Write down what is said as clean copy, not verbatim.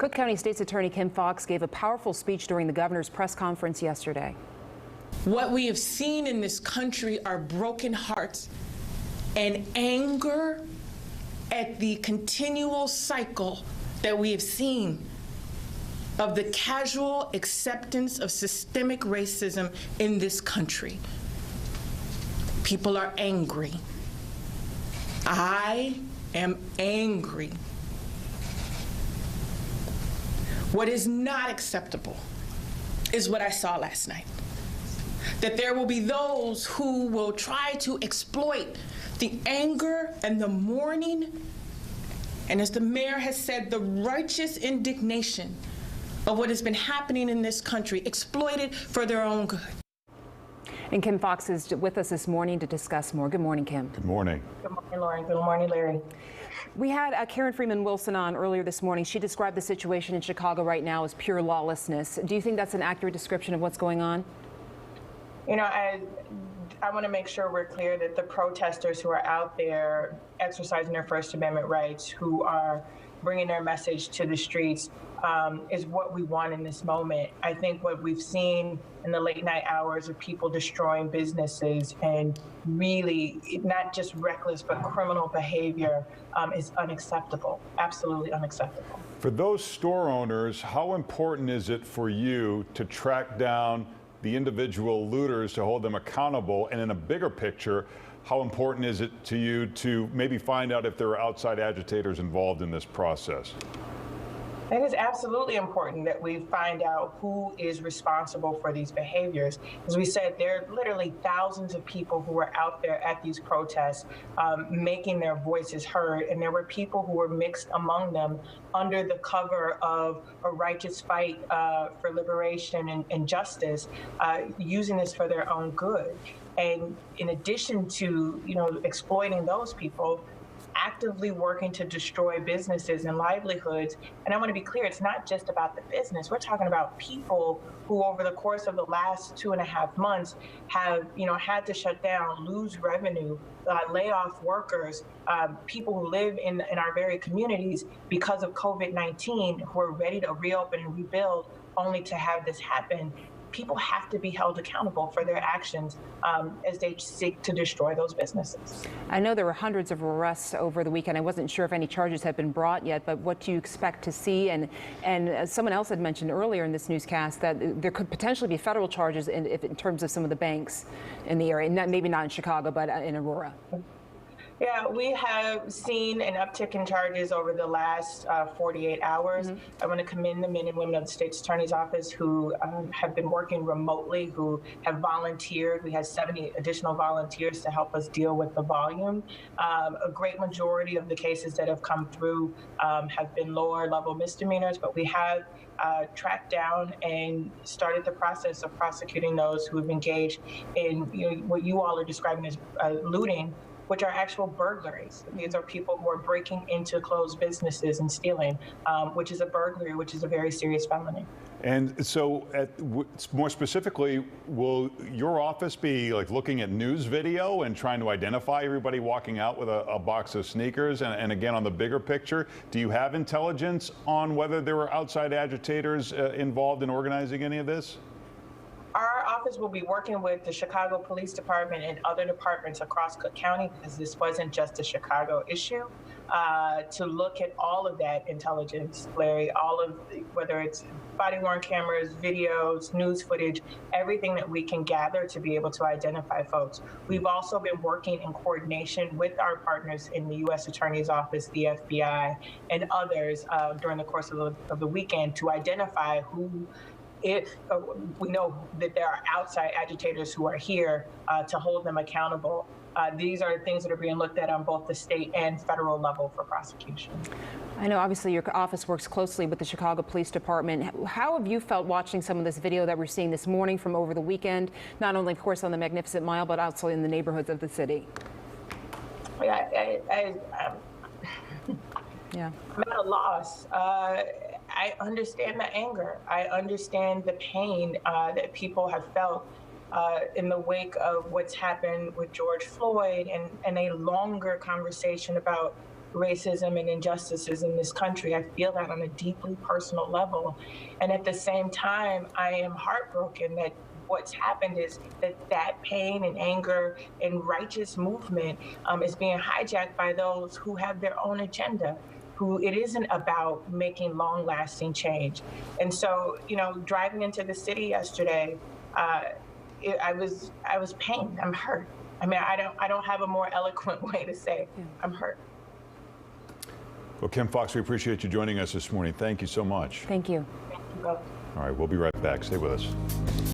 Cook County State's Attorney Kim Foxx gave a powerful speech during the governor's press conference yesterday. What we have seen in this country are broken hearts and anger at the continual cycle that we have seen of the casual acceptance of systemic racism in this country. People are angry. I am angry. What is not acceptable is what I saw last night. That there will be those who will try to exploit the anger and the mourning, and as the mayor has said, the righteous indignation of what has been happening in this country, exploited for their own good. And Kim Foxx is with us this morning to discuss more. Good morning, Kim. Good morning. Good morning, Lauren. Good morning, Larry. We had Karen Freeman Wilson on earlier this morning. She described the situation in Chicago right now as pure lawlessness. Do you think that's an accurate description of what's going on? You know, I want to make sure we're clear that the protesters who are out there exercising their First Amendment rights, who are bringing their message to the streets, is what we want in this moment. I think what we've seen in the late night hours of people destroying businesses and really not just reckless but criminal behavior is unacceptable, absolutely unacceptable. For those store owners, how important is it for you to track down the individual looters, to hold them accountable? And in a bigger picture, how important is it to you to maybe find out if there are outside agitators involved in this process? It is absolutely important that we find out who is responsible for these behaviors. As we said, there are literally thousands of people who were out there at these protests making their voices heard, and there were people who were mixed among them under the cover of a righteous fight for liberation and justice, using this for their own good. And in addition to, exploiting those people, actively working to destroy businesses and livelihoods. And I want to be clear, it's not just about the business. We're talking about people who over the course of the last 2.5 months have, had to shut down, lose revenue, lay off workers, people who live in our very communities because of COVID-19 who are ready to reopen and rebuild only to have this happen. People have to be held accountable for their actions as they seek to destroy those businesses. I know there were hundreds of arrests over the weekend. I wasn't sure if any charges had been brought yet, but what do you expect to see? And someone else had mentioned earlier in this newscast that there could potentially be federal charges in terms of some of the banks in the area, maybe not in Chicago, but in Aurora. Yeah, we have seen an uptick in charges over the last 48 hours. Mm-hmm. I want to commend the men and women of the State's Attorney's Office who have been working remotely, who have volunteered. We had 70 additional volunteers to help us deal with the volume. A great majority of the cases that have come through have been lower level misdemeanors, but we have tracked down and started the process of prosecuting those who have engaged in what you all are describing as looting, which are actual burglaries. These are people who are breaking into closed businesses and stealing, which is a burglary, which is a very serious felony. And so, more specifically, will your office be looking at news video and trying to identify everybody walking out with a box of sneakers? And again, on the bigger picture, do you have intelligence on whether there were outside agitators involved in organizing any of this? Our office will be working with the Chicago Police Department and other departments across Cook County, because this wasn't just a Chicago issue, to look at all of that intelligence, Larry, all of whether it's body-worn cameras, videos, news footage, everything that we can gather to be able to identify folks. We've also been working in coordination with our partners in the U.S. Attorney's Office, the FBI, and others during the course of the weekend to identify who, if we know that there are outside agitators who are here, to hold them accountable. These are things that are being looked at on both the state and federal level for prosecution. I know obviously your office works closely with the Chicago Police Department. How have you felt watching some of this video that we're seeing this morning from over the weekend, not only of course on the Magnificent Mile, but also in the neighborhoods of the city? Yeah, yeah. I'm at a loss. I understand the anger. I understand the pain that people have felt in the wake of what's happened with George Floyd, and a longer conversation about racism and injustices in this country. I feel that on a deeply personal level. And at the same time, I am heartbroken that what's happened is that pain and anger and righteous movement is being hijacked by those who have their own agenda, who it isn't about making long-lasting change. And so, driving into the city yesterday, I was pained. I'm hurt. I mean, I don't have a more eloquent way to say I'm hurt. Well, Kim Foxx, we appreciate you joining us this morning. Thank you so much. Thank you. Thank you both. All right, we'll be right back. Stay with us.